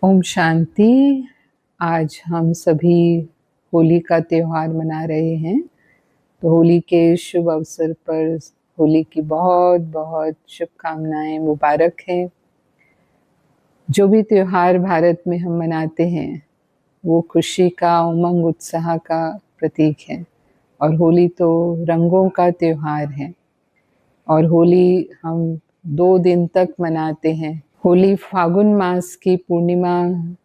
ओम शांति। आज हम सभी होली का त्योहार मना रहे हैं। तो होली के शुभ अवसर पर होली की बहुत बहुत शुभकामनाएं, मुबारक हैं। जो भी त्योहार भारत में हम मनाते हैं वो खुशी का, उमंग उत्साह का प्रतीक है। और होली तो रंगों का त्योहार है और होली हम 2 दिन तक मनाते हैं। होली फागुन मास की पूर्णिमा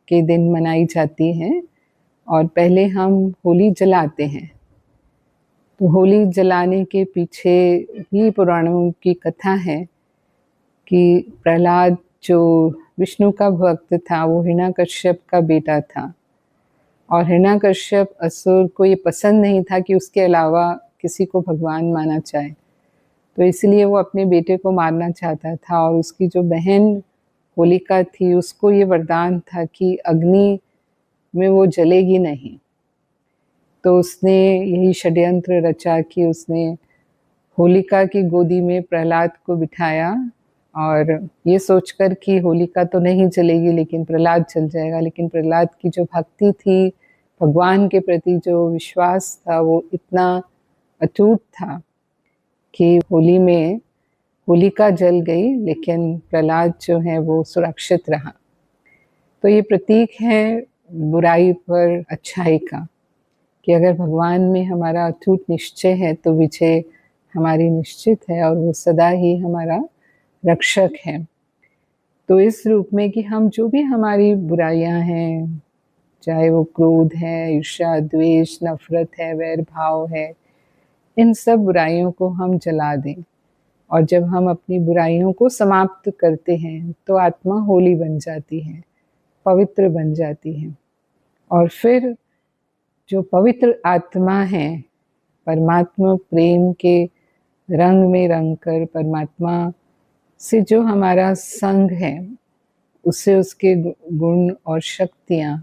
के दिन मनाई जाती है और पहले हम होली जलाते हैं। तो होली जलाने के पीछे भी पुराणों की कथा है कि प्रहलाद जो विष्णु का भक्त था वो हिरण्याकश्यप का बेटा था और हिरण्याकश्यप असुर को ये पसंद नहीं था कि उसके अलावा किसी को भगवान माना जाए। तो इसलिए वो अपने बेटे को मारना चाहता था और उसकी जो बहन होलिका थी उसको ये वरदान था कि अग्नि में वो जलेगी नहीं। तो उसने यही षड्यंत्र रचा कि उसने होलिका की गोदी में प्रहलाद को बिठाया और ये सोचकर कि होलिका तो नहीं जलेगी लेकिन प्रहलाद जल जाएगा। लेकिन प्रहलाद की जो भक्ति थी, भगवान के प्रति जो विश्वास था, वो इतना अटूट था कि होली में होलिका जल गई लेकिन प्रहलाद जो है वो सुरक्षित रहा। तो ये प्रतीक है बुराई पर अच्छाई का, कि अगर भगवान में हमारा अटूट निश्चय है तो विजय हमारी निश्चित है और वो सदा ही हमारा रक्षक है। तो इस रूप में कि हम जो भी हमारी बुराइयां हैं, चाहे वो क्रोध है, ईर्ष्या, द्वेष, नफरत है, वैर भाव है, इन सब बुराइयों को हम जला दें। और जब हम अपनी बुराइयों को समाप्त करते हैं तो आत्मा होली बन जाती है, पवित्र बन जाती है। और फिर जो पवित्र आत्मा है, परमात्मा प्रेम के रंग में रंग कर परमात्मा से जो हमारा संग है, उससे उसके गुण और शक्तियाँ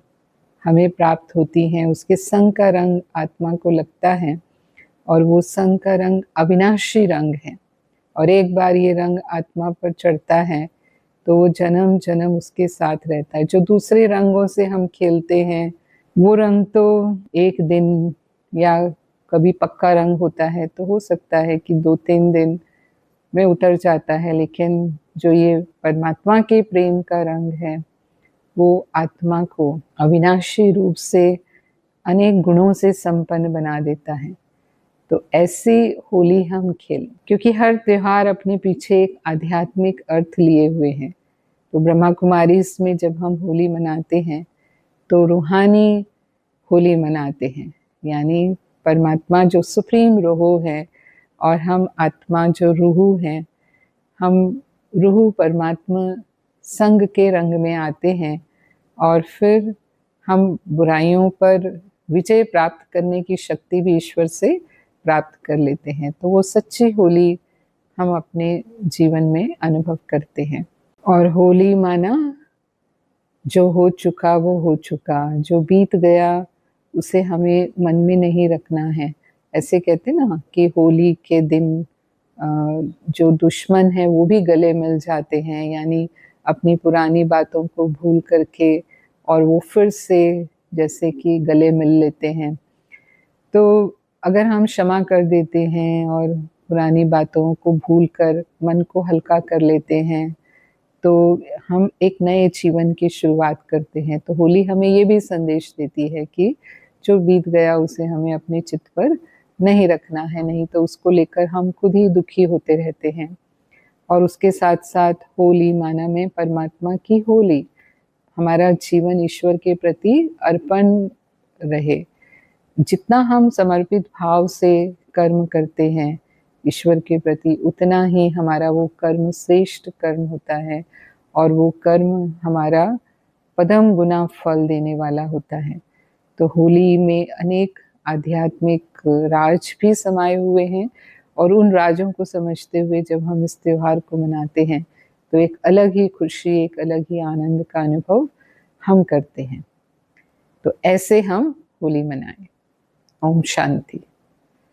हमें प्राप्त होती हैं। उसके संग का रंग आत्मा को लगता है और वो संग का रंग अविनाशी रंग है। और एक बार ये रंग आत्मा पर चढ़ता है तो वो जन्म जन्म उसके साथ रहता है। जो दूसरे रंगों से हम खेलते हैं वो रंग तो एक दिन या कभी पक्का रंग होता है तो हो सकता है कि 2-3 दिन में उतर जाता है। लेकिन जो ये परमात्मा के प्रेम का रंग है वो आत्मा को अविनाशी रूप से अनेक गुणों से संपन्न बना देता है। तो ऐसी होली हम खेलें, क्योंकि हर त्योहार अपने पीछे एक आध्यात्मिक अर्थ लिए हुए हैं। तो ब्रह्मा कुमारी इसमें जब हम होली मनाते हैं तो रूहानी होली मनाते हैं, यानी परमात्मा जो सुप्रीम रूह है और हम आत्मा जो रूह है, हम रूह परमात्मा संग के रंग में आते हैं और फिर हम बुराइयों पर विजय प्राप्त करने की शक्ति भी ईश्वर से प्राप्त कर लेते हैं। तो वो सच्ची होली हम अपने जीवन में अनुभव करते हैं। और होली माना जो हो चुका वो हो चुका, जो बीत गया उसे हमें मन में नहीं रखना है। ऐसे कहते ना कि होली के दिन जो दुश्मन है वो भी गले मिल जाते हैं, यानी अपनी पुरानी बातों को भूल करके और वो फिर से जैसे कि गले मिल लेते हैं। तो अगर हम क्षमा कर देते हैं और पुरानी बातों को भूल कर मन को हल्का कर लेते हैं तो हम एक नए जीवन की शुरुआत करते हैं। तो होली हमें ये भी संदेश देती है कि जो बीत गया उसे हमें अपने चित्त पर नहीं रखना है, नहीं तो उसको लेकर हम खुद ही दुखी होते रहते हैं। और उसके साथ साथ होली माना में परमात्मा की होली, हमारा जीवन ईश्वर के प्रति अर्पण रहे। जितना हम समर्पित भाव से कर्म करते हैं ईश्वर के प्रति, उतना ही हमारा वो कर्म श्रेष्ठ कर्म होता है और वो कर्म हमारा पदम गुना फल देने वाला होता है। तो होली में अनेक आध्यात्मिक राज भी समाये हुए हैं और उन राजों को समझते हुए जब हम इस त्योहार को मनाते हैं तो एक अलग ही खुशी, एक अलग ही आनंद का अनुभव हम करते हैं। तो ऐसे हम होली मनाएं। ओम शांति।